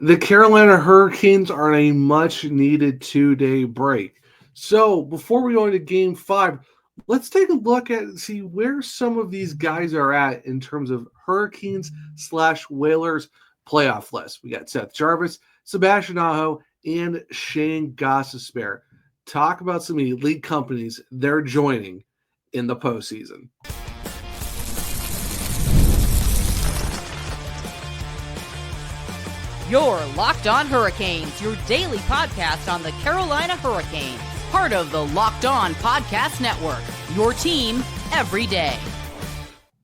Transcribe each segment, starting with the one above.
The Carolina Hurricanes are on a much-needed two-day break. So before we go into Game 5, let's take a look at and see where some of these guys are at in terms of Hurricanes/Whalers playoff list. We got Seth Jarvis, Sebastian Aho, and Shayne Gostisbehere. Talk about some elite companies they're joining in the postseason. You're Locked On Hurricanes, your daily podcast on the Carolina Hurricanes. Part of the Locked On Podcast Network, your team every day.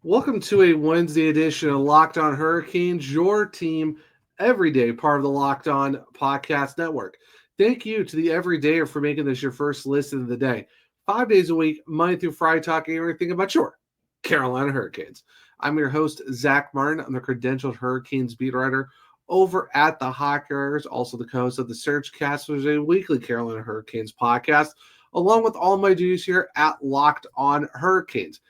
Welcome to a Wednesday edition of Locked On Hurricanes, your team every day, part of the Locked On Podcast Network. Thank you to the Everydayer for making this your first listen of the day. 5 days a week, Monday through Friday, talking everything about your Carolina Hurricanes. I'm your host, Zach Martin. I'm the credentialed Hurricanes beat writer over at the Hockey Writers, also the co-host of the Surgecast, which is a weekly Carolina Hurricanes podcast, along with all my duties here at Locked On Hurricanes.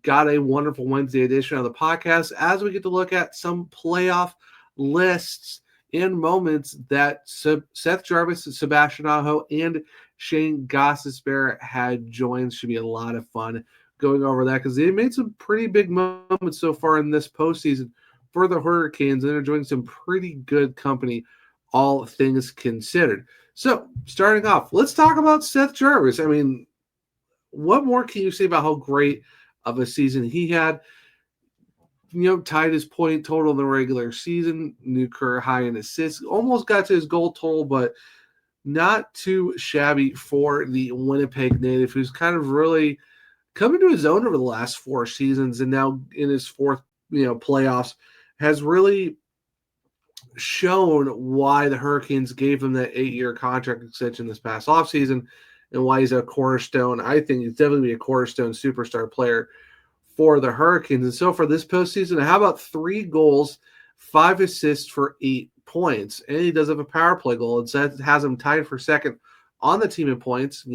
Got a wonderful Wednesday edition of the podcast as we get to look at some playoff lists and moments that Seth Jarvis, Sebastian Aho, and Shayne Gostisbehere had joined. Should be a lot of fun going over that because they made some pretty big moments so far in this postseason for the Hurricanes, and they're enjoying some pretty good company, all things considered. So, starting off, let's talk about Seth Jarvis. I mean, what more can you say about how great of a season he had? You know, tied his point total in the regular season, new career high in assists, almost got to his goal total, but not too shabby for the Winnipeg native, who's kind of really coming to his own over the last 4 seasons, and now in his fourth, playoffs, has really shown why the Hurricanes gave him that 8-year contract extension this past offseason and why he's a cornerstone. I think he's definitely a cornerstone superstar player for the Hurricanes. And so for this postseason, how about 3 goals, 5 assists for 8 points? And he does have a power play goal, and so that has him tied for second on the team in points,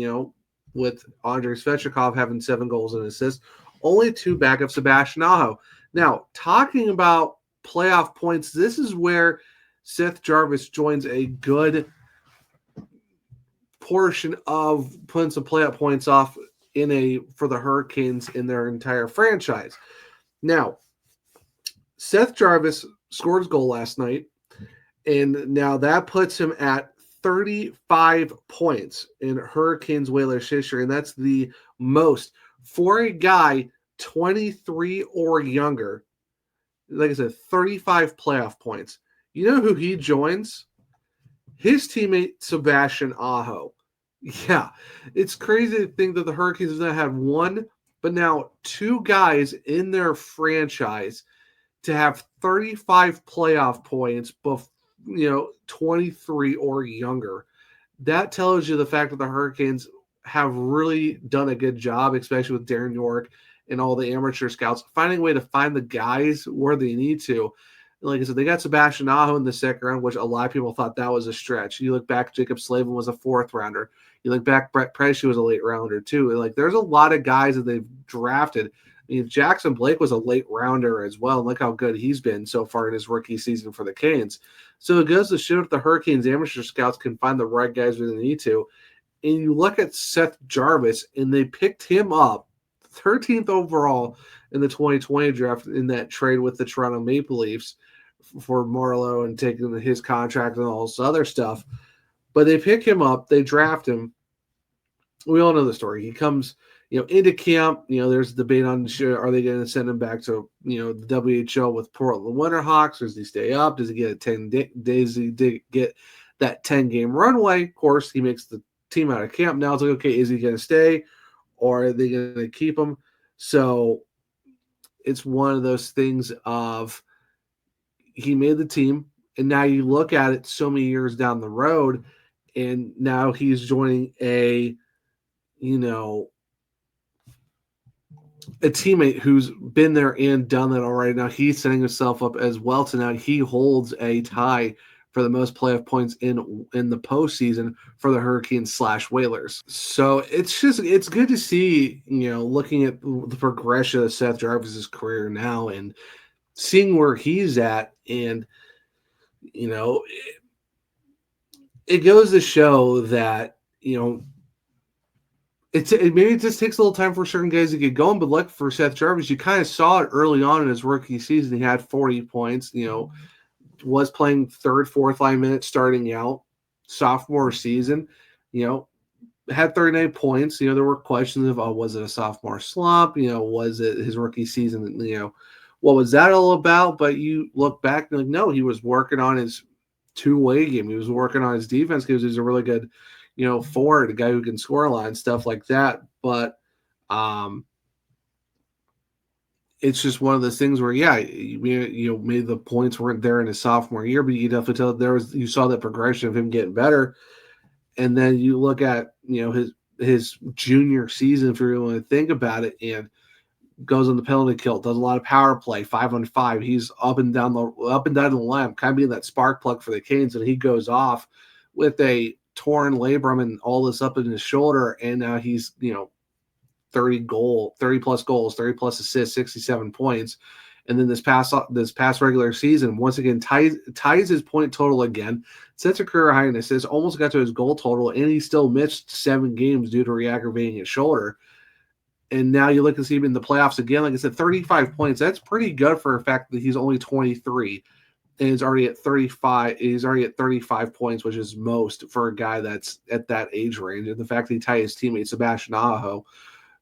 with Andrei Svechnikov having 7 goals and assists, only 2 back of Sebastian Aho. Now, talking about playoff points, this is where Seth Jarvis joins a good portion of putting some playoff points off for the Hurricanes in their entire franchise. Now, Seth Jarvis scored his goal last night, and now that puts him at 35 points in Hurricanes Whalers history, and that's the most for a guy 23 or younger. Like I said, 35 playoff points. You know who he joins? His teammate, Sebastian Aho. Yeah, it's crazy to think that the Hurricanes have not had 1, but now 2 guys in their franchise to have 35 playoff points, 23 or younger. That tells you the fact that the Hurricanes have really done a good job, especially with Darren York and all the amateur scouts, finding a way to find the guys where they need to. Like I said, they got Sebastian Aho in the second round, which a lot of people thought that was a stretch. You look back, Jacob Slavin was a 4th rounder. You look back, Brett Pesce was a late rounder too. Like, there's a lot of guys that they've drafted. I mean, Jackson Blake was a late rounder as well. Look how good he's been so far in his rookie season for the Canes. So it goes to show that the Hurricanes amateur scouts can find the right guys where they need to. And you look at Seth Jarvis, and they picked him up 13th overall in the 2020 draft in that trade with the Toronto Maple Leafs for Marleau and taking his contract and all this other stuff. But they pick him up, they draft him. We all know the story. He comes, into camp. There's a debate on, are they going to send him back to, the WHL with Portland Winterhawks? Or does he stay up? Does he get a 10 days? Does he get that 10-game runway? Of course, he makes the team out of camp. Now it's like, okay, is he going to stay? Or are they going to keep him? So it's one of those things of he made the team, and now you look at it so many years down the road, and now he's joining a teammate who's been there and done that already. Now he's setting himself up as well to now he holds a tie for the most playoff points in the postseason for the Hurricanes/Whalers. So it's good to see, looking at the progression of Seth Jarvis's career now and seeing where he's at. And, You know, it goes to show that, maybe it just takes a little time for certain guys to get going. But like for Seth Jarvis, you kind of saw it early on in his rookie season. He had 40 points, was playing third, fourth line minutes starting out sophomore season, had 39 points. There were questions of, was it a sophomore slump? Was it his rookie season? What was that all about? But you look back and like, no, he was working on his two-way game. He was working on his defense because he's a really good, forward, a guy who can score a lot and stuff like that. But it's just one of those things where, maybe the points weren't there in his sophomore year, but you definitely tell you saw that progression of him getting better. And then you look at, his junior season, if you really want to think about it, and goes on the penalty kill, does a lot of power play, 5-on-5. He's up and down the line, kind of being that spark plug for the Canes, and he goes off with a torn labrum and all this up in his shoulder, and now he's 30 plus goals, 30 plus assists, 67 points. And then this past regular season, once again, ties his point total again, sets a career high in assists, almost got to his goal total, and he still missed 7 games due to re-aggravating his shoulder. And now you look and see him in the playoffs again. Like I said, 35 points. That's pretty good for a fact that he's only 23 and he's already at 35. He's already at 35 points, which is most for a guy that's at that age range. And the fact that he tied his teammate Sebastian Aho,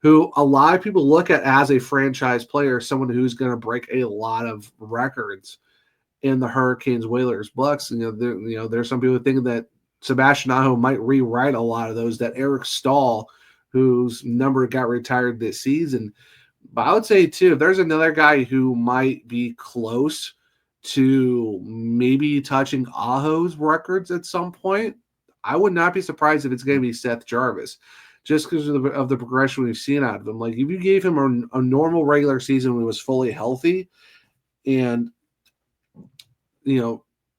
who a lot of people look at as a franchise player, someone who's going to break a lot of records in the Hurricanes, Whalers, Bucks. There's some people thinking that Sebastian Aho might rewrite a lot of those, that Eric Stahl, whose number got retired this season. But I would say, too, if there's another guy who might be close to maybe touching Aho's records at some point, I would not be surprised if it's going to be Seth Jarvis, just because of the progression we've seen out of him. Like, if you gave him a normal regular season when he was fully healthy and,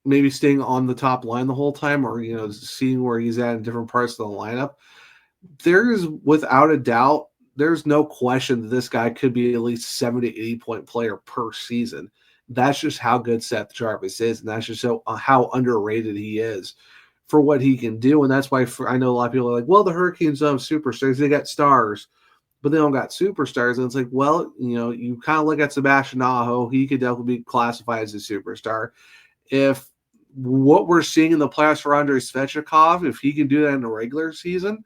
maybe staying on the top line the whole time, or, seeing where he's at in different parts of the lineup, there's, without a doubt, there's no question that this guy could be at least 70 to 80 point player per season. That's just how good Seth Jarvis is, and that's just how underrated he is for what he can do. And that's why I know a lot of people are like, well, the Hurricanes don't have superstars. They got stars, but they don't got superstars. And it's like, well, you kind of look at Sebastian Aho. He could definitely be classified as a superstar. If what we're seeing in the playoffs for Andrei Svechnikov, if he can do that in a regular season,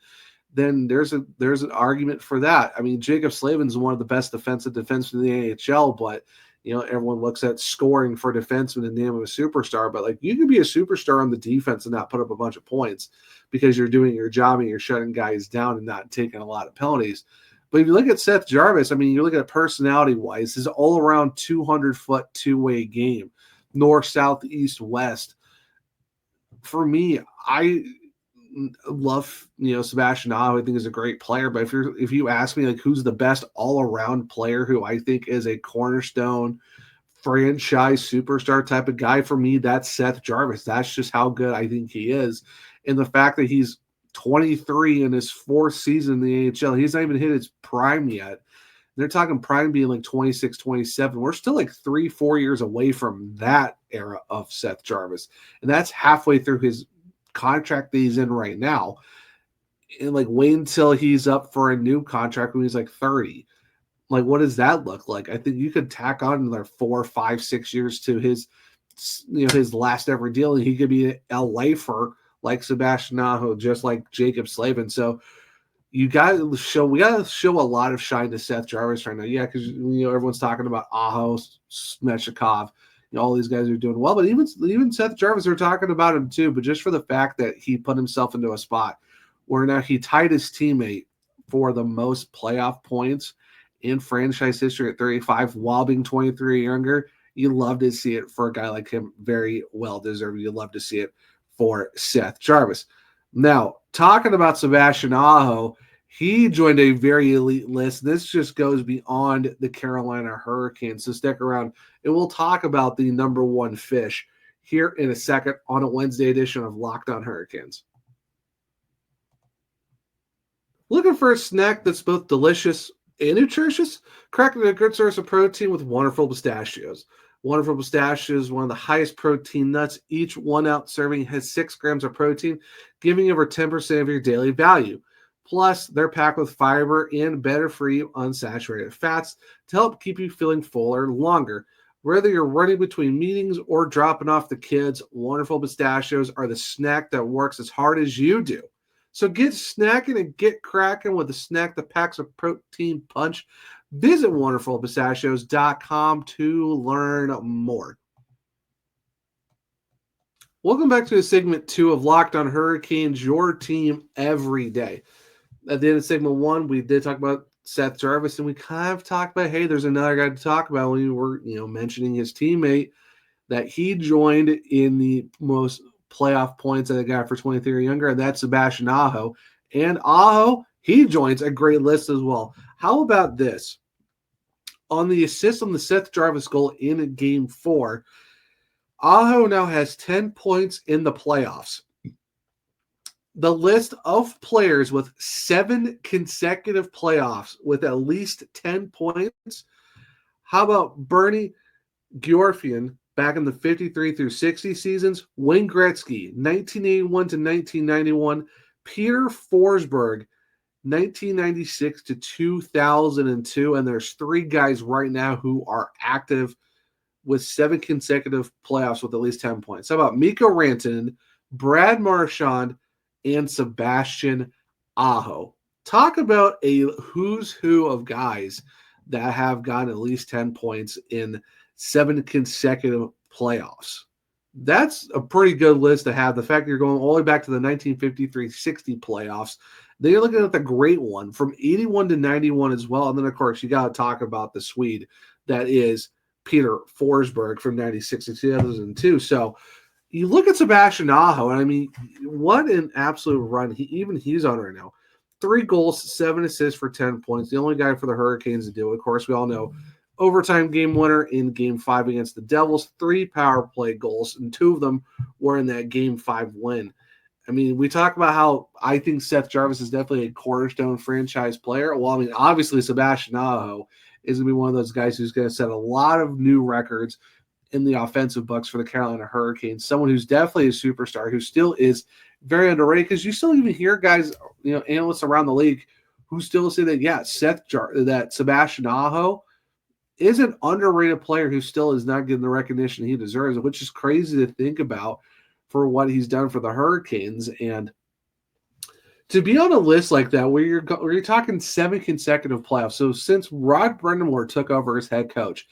then there's an argument for that. I mean, Jacob Slavin's one of the best defensive defensemen in the AHL, but everyone looks at scoring for defensemen in the name of a superstar. But like, you can be a superstar on the defense and not put up a bunch of points because you're doing your job and you're shutting guys down and not taking a lot of penalties. But if you look at Seth Jarvis, I mean, you look at personality wise, his all around 200-foot two-way game, north, south, east, west. For me, I love Sebastian Aho. I think is a great player, but if you ask me like who's the best all-around player who I think is a cornerstone franchise superstar type of guy, for me that's Seth Jarvis. That's just how good I think he is. And the fact that he's 23 in his 4th season in the AHL, he's not even hit his prime yet. They're talking prime being like 26, 27. We're still like 3-4 years away from that era of Seth Jarvis, and that's halfway through his contract that he's in right now, and like wait until he's up for a new contract when he's like 30. Like, what does that look like? I think you could tack on another 4, 5, 6 years to his his last ever deal, and he could be a lifer like Sebastian Aho, just like Jacob Slavin. So we got to show a lot of shine to Seth Jarvis right now. Yeah, because everyone's talking about Aho, Svechnikov, all these guys are doing well, but even Seth Jarvis are talking about him too. But just for the fact that he put himself into a spot where now he tied his teammate for the most playoff points in franchise history at 35 while being 23 or younger, you love to see it for a guy like him. Very well deserved. You love to see it for Seth Jarvis. Now, talking about Sebastian Aho, he joined a very elite list. This just goes beyond the Carolina Hurricanes. So stick around, and we'll talk about the number one fish here in a second on a Wednesday edition of Locked On Hurricanes. Looking for a snack that's both delicious and nutritious? Crack a good source of protein with wonderful pistachios. Wonderful Pistachios is one of the highest protein nuts. Each 1 ounce serving has 6 grams of protein, giving over 10% of your daily value. Plus, they're packed with fiber and better-for-you unsaturated fats to help keep you feeling fuller longer. Whether you're running between meetings or dropping off the kids, Wonderful Pistachios are the snack that works as hard as you do. So get snacking and get cracking with a snack that packs a protein punch. Visit wonderfulpistachios.com to learn more. Welcome back to segment 2 of Locked on Hurricanes, your team every day. At the end of segment 1, we did talk about Seth Jarvis, and we kind of talked about, hey, there's another guy to talk about when we were, mentioning his teammate that he joined in the most playoff points that they got for 23 or younger, and that's Sebastian Aho. And Aho, he joins a great list as well. How about this? On the assist on the Seth Jarvis goal in Game 4, Aho now has 10 points in the playoffs. The list of players with 7 consecutive playoffs with at least 10 points. How about Bernie Georgian back in the 53 through 60 seasons? Wayne Gretzky, 1981 to 1991. Peter Forsberg, 1996 to 2002. And there's 3 guys right now who are active with 7 consecutive playoffs with at least 10 points. How about Mikko Rantanen, Brad Marchand, and Sebastian Aho? Talk about a who's who of guys that have gotten at least 10 points in 7 consecutive playoffs. That's a pretty good list to have. The fact that you're going all the way back to the 1953-60 playoffs. Then you're looking at the great one from 81 to 91 as well. And then, of course, you got to talk about the Swede that is Peter Forsberg from 96 to 2002. So you look at Sebastian Aho, and I mean, what an absolute run he's on right now. 3 goals, 7 assists for 10 points. The only guy for the Hurricanes to do it. Of course, we all know overtime game winner in Game 5 against the Devils. 3 power play goals, and 2 of them were in that Game 5 win. I mean, we talk about how I think Seth Jarvis is definitely a cornerstone franchise player. Well, I mean, obviously Sebastian Aho is going to be one of those guys who's going to set a lot of new records in the offensive books for the Carolina Hurricanes. Someone who's definitely a superstar, who still is very underrated, because you still even hear guys, analysts around the league who still say that, yeah, that Sebastian Aho is an underrated player who still is not getting the recognition he deserves, which is crazy to think about for what he's done for the Hurricanes. And to be on a list like that, where you're talking 7 consecutive playoffs. So since Rod Brind'Amour took over as head coach,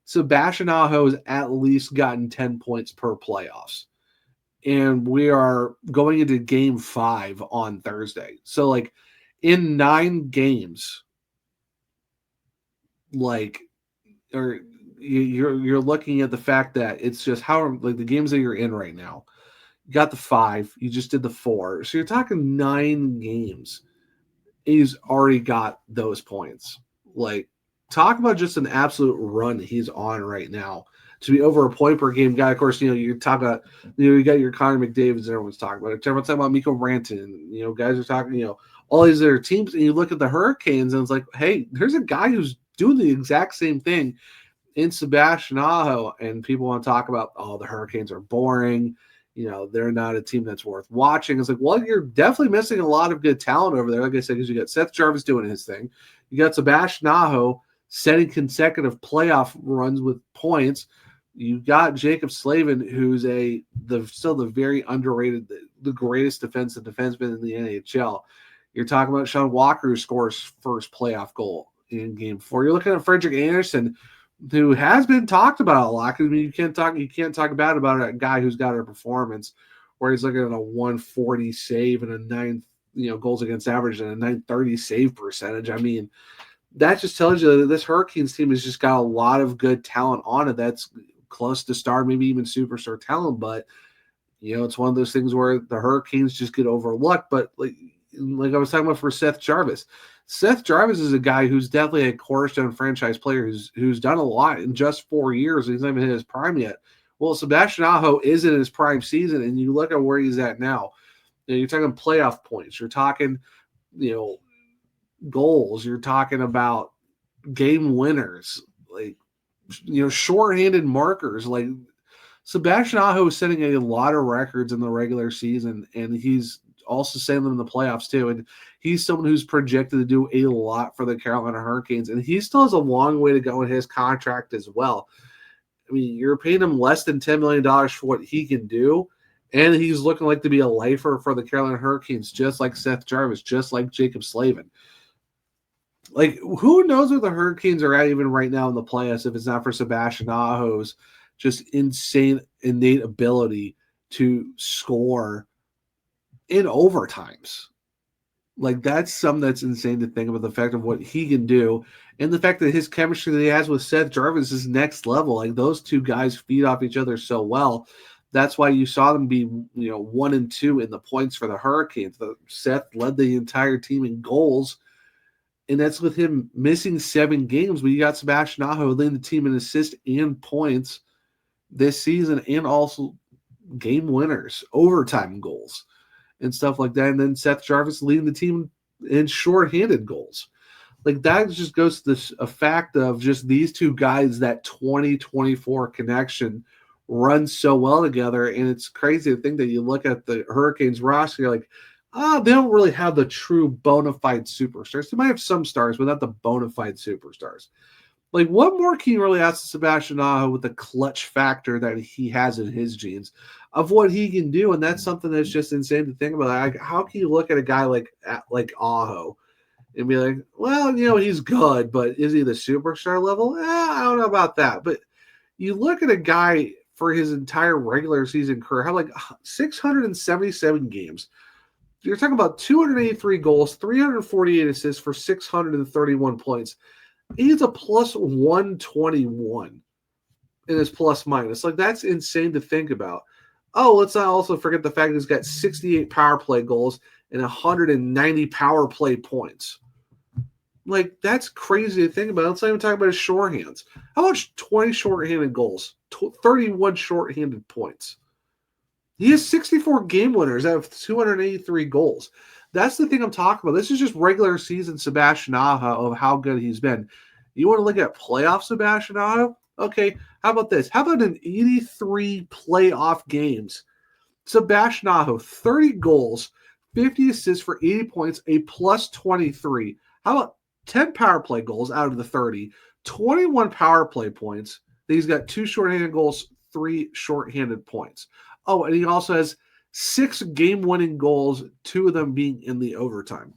Sebastian Aho has at least gotten 10 points per playoffs. And we are going into Game 5 on Thursday. So, like, in 9 games, you're looking at the fact that it's just the games that you're in right now. You got the 5, you just did the 4. So you're talking 9 games. He's already got those points. Like, talk about just an absolute run he's on right now. To be over a point per game guy, of course, you talk about, you got your Connor McDavid, everyone's talking about it. Everyone's talking about Mikko Rantanen. Guys are talking, all these other teams, and you look at the Hurricanes, and it's like, hey, there's a guy who's doing the exact same thing in Sebastian Aho, and people want to talk about, the Hurricanes are boring. They're not a team that's worth watching. It's like, well, you're definitely missing a lot of good talent over there. Like I said, because you got Seth Jarvis doing his thing. You got Sebastian Aho setting consecutive playoff runs with points. You got Jacob Slavin, who's still the very underrated, the greatest defensive defenseman in the NHL. You're talking about Sean Walker, who scores first playoff goal in Game 4. You're looking at Frederick Anderson, who has been talked about a lot. I mean, you can't talk bad about a guy who's got a performance where he's looking at a 140 save and a 9 goals against average and a 930 save percentage. I mean, that just tells you that this Hurricanes team has just got a lot of good talent on it. That's close to star, maybe even superstar talent. But it's one of those things where the Hurricanes just get overlooked. But like I was talking about for Seth Jarvis. Seth Jarvis is a guy who's definitely a cornerstone franchise player who's done a lot in just 4 years. He's not even hit his prime yet. Well, Sebastian Aho is in his prime season, and you look at where he's at now. You're talking playoff points. You're talking, goals. You're talking about game winners. Like, shorthanded markers. Like Sebastian Aho is setting a lot of records in the regular season, and he's also setting them in the playoffs too. And he's someone who's projected to do a lot for the Carolina Hurricanes, and he still has a long way to go in his contract as well. I mean, you're paying him less than $10 million for what he can do, and he's looking like to be a lifer for the Carolina Hurricanes, just like Seth Jarvis, just like Jacob Slavin. Like, who knows where the Hurricanes are at even right now in the playoffs if it's not for Sebastian Aho's just insane, innate ability to score in overtimes. Like, that's something that's insane to think about, the fact of what he can do and the fact that his chemistry that he has with Seth Jarvis is next level. Like, those two guys feed off each other so well. That's why you saw them be, 1 and 2 in the points for the Hurricanes. Seth led the entire team in goals, and that's with him missing 7 games. But you got Sebastian Aho leading the team in assists and points this season, and also game winners, overtime goals, and stuff like that. And then Seth Jarvis leading the team in shorthanded goals. Like, that just goes to a fact of just these two guys, that 2024 connection runs so well together. And it's crazy to think that you look at the Hurricanes roster, you're like, they don't really have the true bona fide superstars. They might have some stars, but not the bona fide superstars. Like, what more can you really ask Sebastian Aho with the clutch factor that he has in his genes of what he can do? And that's something that's just insane to think about. Like, how can you look at a guy like Aho and be like, well, he's good, but is he the superstar level? I don't know about that. But you look at a guy for his entire regular season career, have like 677 games. You're talking about 283 goals, 348 assists for 631 points. He's a plus 121 in his plus minus. Like, that's insane to think about. Oh, let's not also forget the fact that he's got 68 power play goals and 190 power play points. Like, that's crazy to think about. Let's not even talk about his shorthands. How much? 20 shorthanded goals, 31 shorthanded points. He has 64 game winners out of 283 goals. That's the thing I'm talking about. This is just regular season Sebastian Aho of how good he's been. You want to look at playoff Sebastian Aho? Okay, how about this? How about an 83 playoff games? Sebastian Aho, 30 goals, 50 assists for 80 points, a plus 23. How about 10 power play goals out of the 30, 21 power play points. Then he's got 2 shorthanded goals, 3 shorthanded points. Oh, and he also has 6 game-winning goals, 2 of them being in the overtime.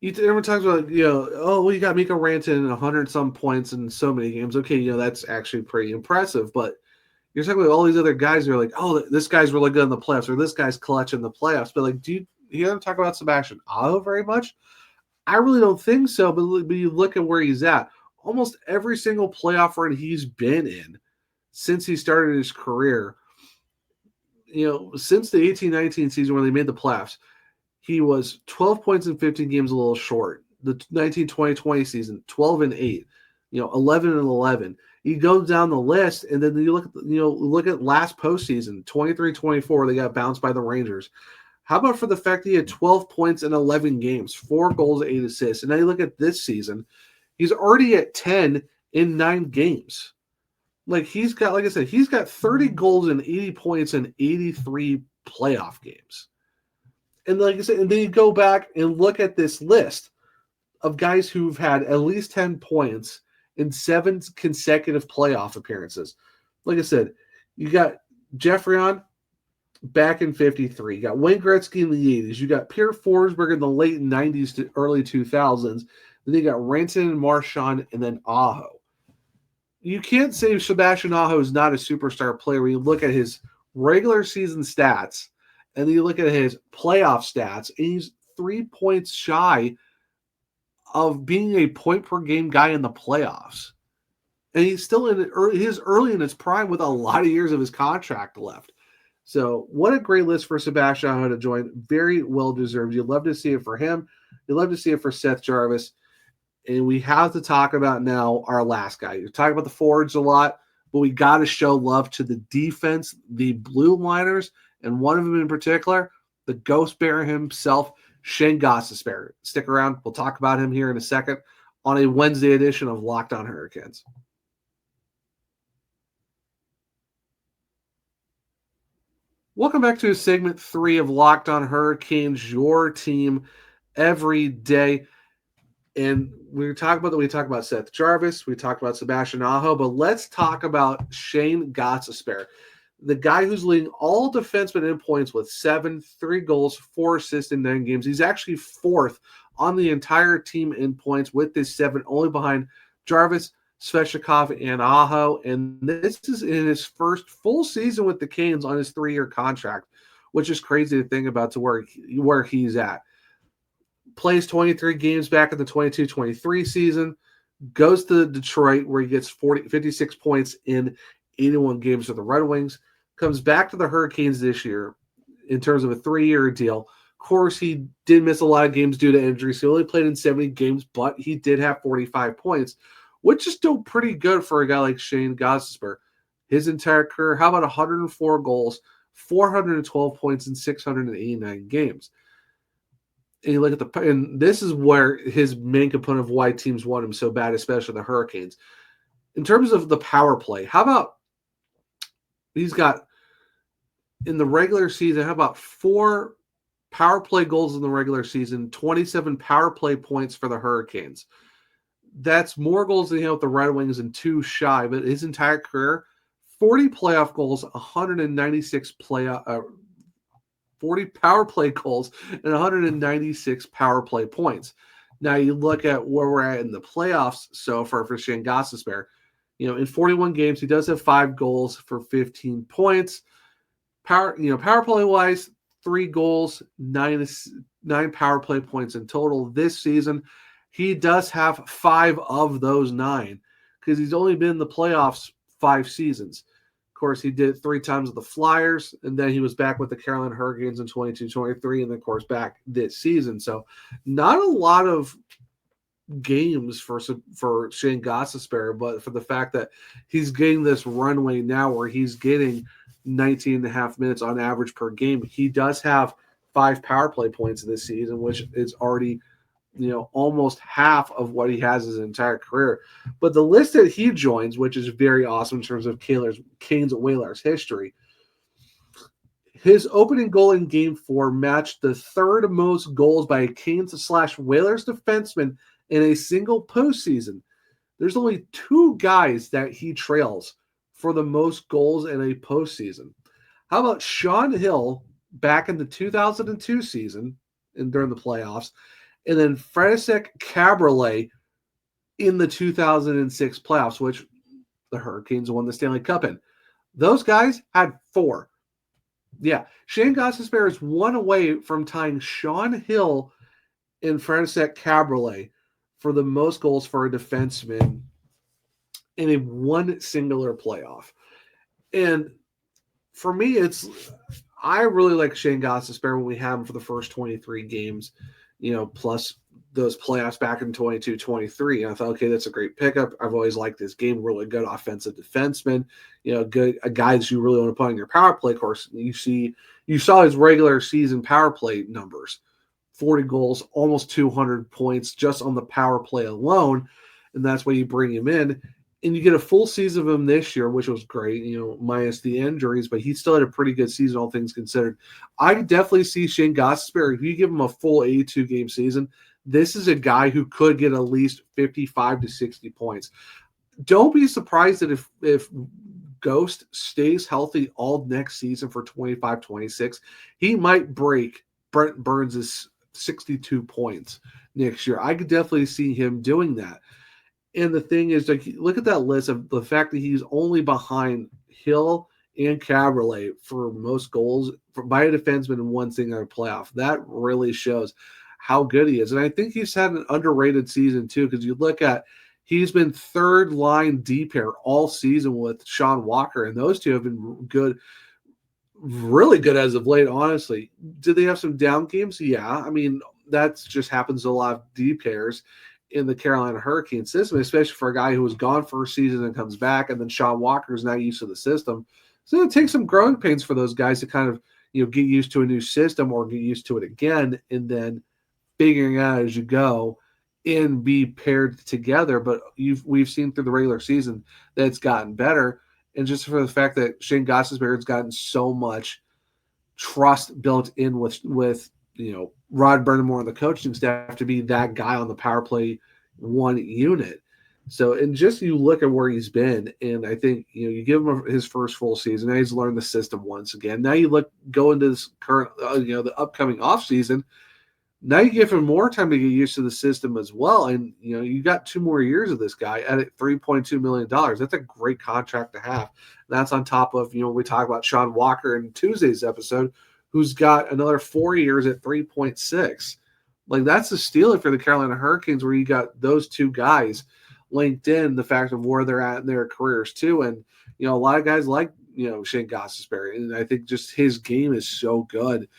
Everyone talks about, you got Mikko Rantanen 100-some points in so many games. Okay, that's actually pretty impressive, but you're talking about all these other guys who are like, oh, this guy's really good in the playoffs, or this guy's clutch in the playoffs. But, like, do you ever talk about Sebastian Aho very much? I really don't think so, but you look at where he's at. Almost every single playoff run he's been in since he started his career, since the 18-19 season when they made the playoffs, he was 12 points in 15 games, a little short. The 19-20 season, 12 and 8, 11 and 11. You go down the list, and then you look at last postseason, 23-24, they got bounced by the Rangers. How about for the fact that he had 12 points in 11 games, 4 goals, 8 assists? And now you look at this season, he's already at 10 in 9 games. Like, he's got 30 goals and 80 points in 83 playoff games. And like I said, and then you go back and look at this list of guys who've had at least 10 points in 7 consecutive playoff appearances. Like I said, you got Geoffrion back in 53. You got Wayne Gretzky in the 80s. You got Pierre Forsberg in the late 90s to early 2000s. Then you got Rantanen and Marchand, and then Aho. You can't say Sebastian Aho is not a superstar player when you look at his regular season stats and then you look at his playoff stats, and he's 3 points shy of being a point per game guy in the playoffs. And he's still early in his prime with a lot of years of his contract left. So what a great list for Sebastian Aho to join. Very well deserved. You'd love to see it for him. You'd love to see it for Seth Jarvis. And we have to talk about now our last guy. You're talking about the forwards a lot, but we got to show love to the defense, the blue liners, and one of them in particular, the ghost bear himself, Shayne Gostisbehere. Stick around. We'll talk about him here in a second on a Wednesday edition of Locked On Hurricanes. Welcome back to segment 3 of Locked On Hurricanes, your team every day. And we talked about Seth Jarvis, we talked about Sebastian Aho, but let's talk about Shayne Gostisbehere, the guy who's leading all defensemen in points with 7, 3 goals, 4 assists in 9 games. He's actually 4th on the entire team in points with this 7, only behind Jarvis, Svechnikov, and Aho. And this is in his first full season with the Canes on his 3-year contract, which is crazy to think about to where he's at. Plays 23 games back in the 22-23 season, goes to Detroit where he gets 56 points in 81 games for the Red Wings, comes back to the Hurricanes this year in terms of a 3-year deal. Of course, he did miss a lot of games due to injuries. He only played in 70 games, but he did have 45 points, which is still pretty good for a guy like Shayne Gostisbehere. His entire career, how about 104 goals, 412 points in 689 games? And you look at and this is where his main component of why teams want him so bad, especially the Hurricanes. In terms of the power play, how about he's got in the regular season, how about 4 power play goals in the regular season, 27 power play points for the Hurricanes. That's more goals than he had with the Red Wings and 2 shy, but his entire career, 40 playoff goals, 196 40 power play goals and 196 power play points. Now you look at where we're at in the playoffs so far for Shayne Gostisbehere. In 41 games, he does have 5 goals for 15 points. Power play wise, 3 goals, 9 power play points in total this season. He does have 5 of those 9 because he's only been in the playoffs 5 seasons. Of course, he did it 3 times with the Flyers, and then he was back with the Carolina Hurricanes in 22-23, and then, of course, back this season. So not a lot of games for Shayne Gostisbehere, but for the fact that he's getting this runway now where he's getting 19 and a half minutes on average per game. He does have 5 power play points this season, which is already almost half of what he has his entire career. But the list that he joins, which is very awesome in terms of Canes Whalers history, his opening goal in Game 4 matched the 3rd most goals by a Canes/Whalers defenseman in a single postseason. There's only 2 guys that he trails for the most goals in a postseason. How about Sean Hill back in the 2002 season and during the playoffs, and then Frederik Cabriolet in the 2006 playoffs, which the Hurricanes won the Stanley Cup in. Those guys had 4. Yeah, Shayne Gostisbehere is 1 away from tying Sean Hill and Frederik Cabriolet for the most goals for a defenseman in a one singular playoff. And for me, I really like Shayne Gostisbehere when we have him for the first 23 games, plus those playoffs back in 22-23. And I thought, okay, that's a great pickup. I've always liked this game. Really good offensive defenseman, a guy that you really want to put on your power play course. You saw his regular season power play numbers, 40 goals, almost 200 points just on the power play alone. And that's why you bring him in. And you get a full season of him this year, which was great, minus the injuries, but he still had a pretty good season, all things considered. I could definitely see Shayne Gostisbehere, if you give him a full 82-game season, this is a guy who could get at least 55 to 60 points. Don't be surprised that if Ghost stays healthy all next season for 25-26, he might break Brent Burns' 62 points next year. I could definitely see him doing that. And the thing is, look at that list of the fact that he's only behind Hill and Cabriolet for most goals by a defenseman in one single playoff. That really shows how good he is. And I think he's had an underrated season too, because you look at, he's been 3rd line D pair all season with Sean Walker, and those two have been good, really good as of late, honestly. Did they have some down games? Yeah. I mean, that just happens to a lot of D pairs in the Carolina Hurricanes system, especially for a guy who was gone for a season and comes back, and then Sean Walker is now used to the system. So it takes some growing pains for those guys to kind of, get used to a new system or get used to it again, and then figuring out as you go and be paired together. But we've seen through the regular season that it's gotten better. And just for the fact that Shayne Gostisbehere has gotten so much trust built in with Rod Brind'Amour and the coaching staff to be that guy on the power play one unit. So, and just you look at where he's been, and I think you give him his first full season. Now he's learned the system once again. Now you go into this current the upcoming off season. Now you give him more time to get used to the system as well. And, you got 2 more years of this guy at $3.2 million. That's a great contract to have. That's on top of, we talk about Sean Walker in Tuesday's episode, who's got another 4 years at 3.6. Like, that's a steal for the Carolina Hurricanes, where you got those two guys linked in, the fact of where they're at in their careers too. And, a lot of guys like, Shayne Gostisbehere. And I think just his game is so good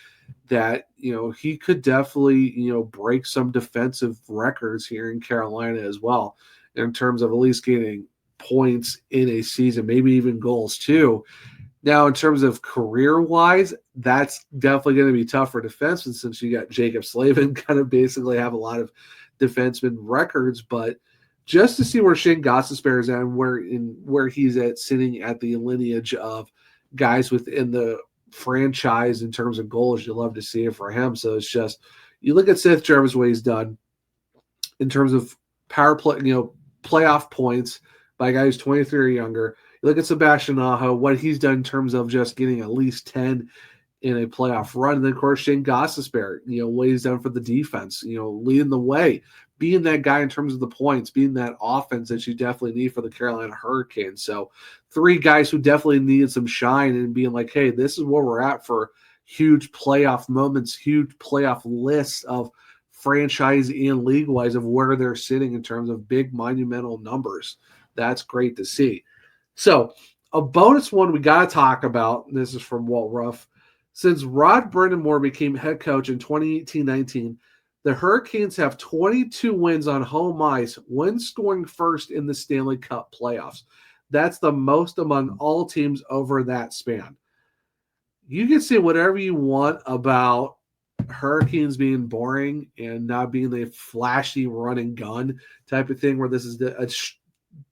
that he could definitely break some defensive records here in Carolina as well, in terms of at least getting points in a season, maybe even goals too. Now, in terms of career wise, that's definitely going to be tough for defensemen, since you got Jacob Slavin kind of basically have a lot of defenseman records. But just to see where Shayne Gostisbehere is at, and where he's at, sitting at the lineage of guys within the franchise in terms of goals, you love to see it for him. So it's just, you look at Seth Jarvis, what he's done in terms of power play, playoff points by a guy who's 23 or younger. You look at Sebastian Aho, what he's done in terms of just getting at least 10 in a playoff run. And then, of course, Shayne Gostisbehere, what he's done for the defense, leading the way, being that guy in terms of the points, being that offense that you definitely need for the Carolina Hurricanes. So 3 guys who definitely needed some shine, and being like, hey, this is where we're at for huge playoff moments, huge playoff lists of franchise and league-wise of where they're sitting in terms of big monumental numbers. That's great to see. So a bonus one we got to talk about, this is from Walt Ruff. Since Rod Brind'Amour became head coach in 2018-19, the Hurricanes have 22 wins on home ice when scoring first in the Stanley Cup playoffs. That's the most among all teams over that span. You can say whatever you want about Hurricanes being boring and not being a flashy run and gun type of thing, where this is a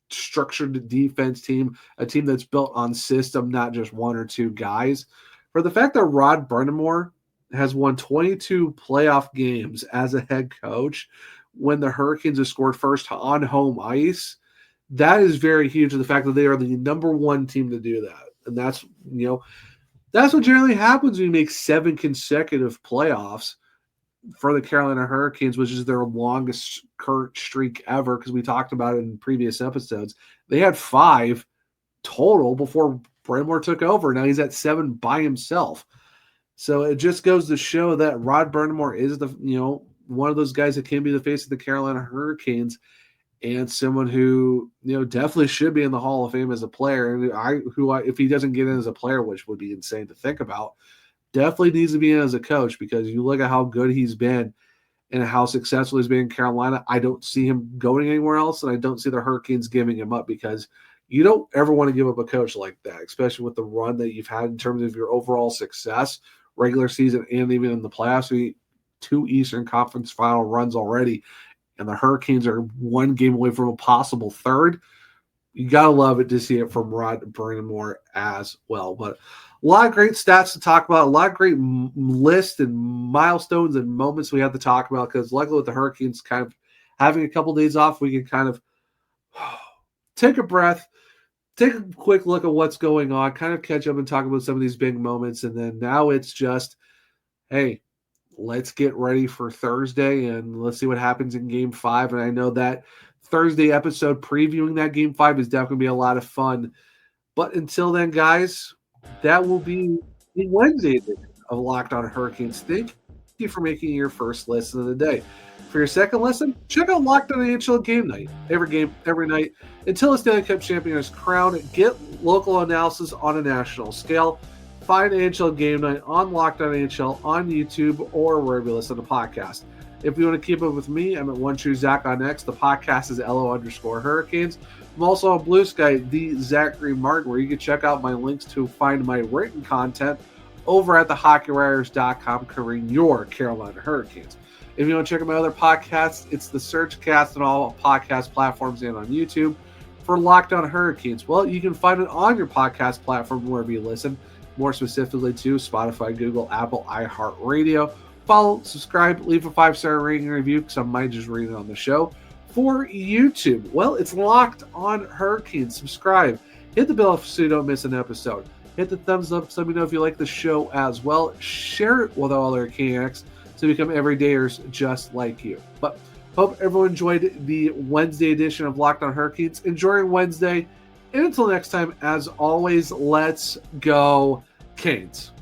structured defense team, a team that's built on system, not just 1 or 2 guys. For the fact that Rod Brind'Amour has won 22 playoff games as a head coach when the Hurricanes have scored first on home ice, that is very huge, to the fact that they are the number 1 team to do that. And that's, that's what generally happens when you make 7 consecutive playoffs for the Carolina Hurricanes, which is their longest current streak ever, because we talked about it in previous episodes. They had 5 total before Brind'Amour took over. Now he's at 7 by himself. So it just goes to show that Rod Brind'Amour is the one of those guys that can be the face of the Carolina Hurricanes, and someone who definitely should be in the Hall of Fame as a player. And if he doesn't get in as a player, which would be insane to think about, definitely needs to be in as a coach, because you look at how good he's been and how successful he's been in Carolina. I don't see him going anywhere else, and I don't see the Hurricanes giving him up, because you don't ever want to give up a coach like that, especially with the run that you've had in terms of your overall success, regular season and even in the playoffs. 2 Eastern Conference final runs already, and the Hurricanes are 1 game away from a possible 3rd. You got to love it to see it from Rod Brind'Amour as well. But a lot of great stats to talk about, a lot of great lists and milestones and moments we have to talk about, because luckily with the Hurricanes kind of having a couple days off, we can kind of take a breath, take a quick look at what's going on, kind of catch up and talk about some of these big moments. And then now it's just, hey, let's get ready for Thursday, and let's see what happens in Game 5. And I know that Thursday episode previewing that Game 5 is definitely going to be a lot of fun. But until then, guys, that will be the Wednesday edition of Locked On Hurricanes. Thank you for making your first listen of the day. For your second listen, check out Locked On NHL Game Night. Every game, every night, until a Stanley Cup champion is crowned. Get local analysis on a national scale. Find NHL Game Night on Locked On NHL on YouTube or wherever you listen to podcasts. If you want to keep up with me, I'm at OneTrueZach on X. The podcast is LO_Hurricanes. I'm also on Blue Sky, the Zachary Martin, where you can check out my links to find my written content over at thehockeywriters.com covering your Carolina Hurricanes. If you want to check out my other podcasts, it's the Surgecast on all podcast platforms and on YouTube. For Locked On Hurricanes, well, you can find it on your podcast platform wherever you listen, more specifically to Spotify, Google, Apple, iHeartRadio. Follow, subscribe, leave a 5-star rating and review because I might just read it on the show. For YouTube, well, it's Locked On Hurricanes. Subscribe. Hit the bell so you don't miss an episode. Hit the thumbs up so let me know if you like the show as well. Share it with all other Canucks to become everydayers just like you. But hope everyone enjoyed the Wednesday edition of Locked On Hurricanes. Enjoy your Wednesday. And until next time, as always, let's go Canes.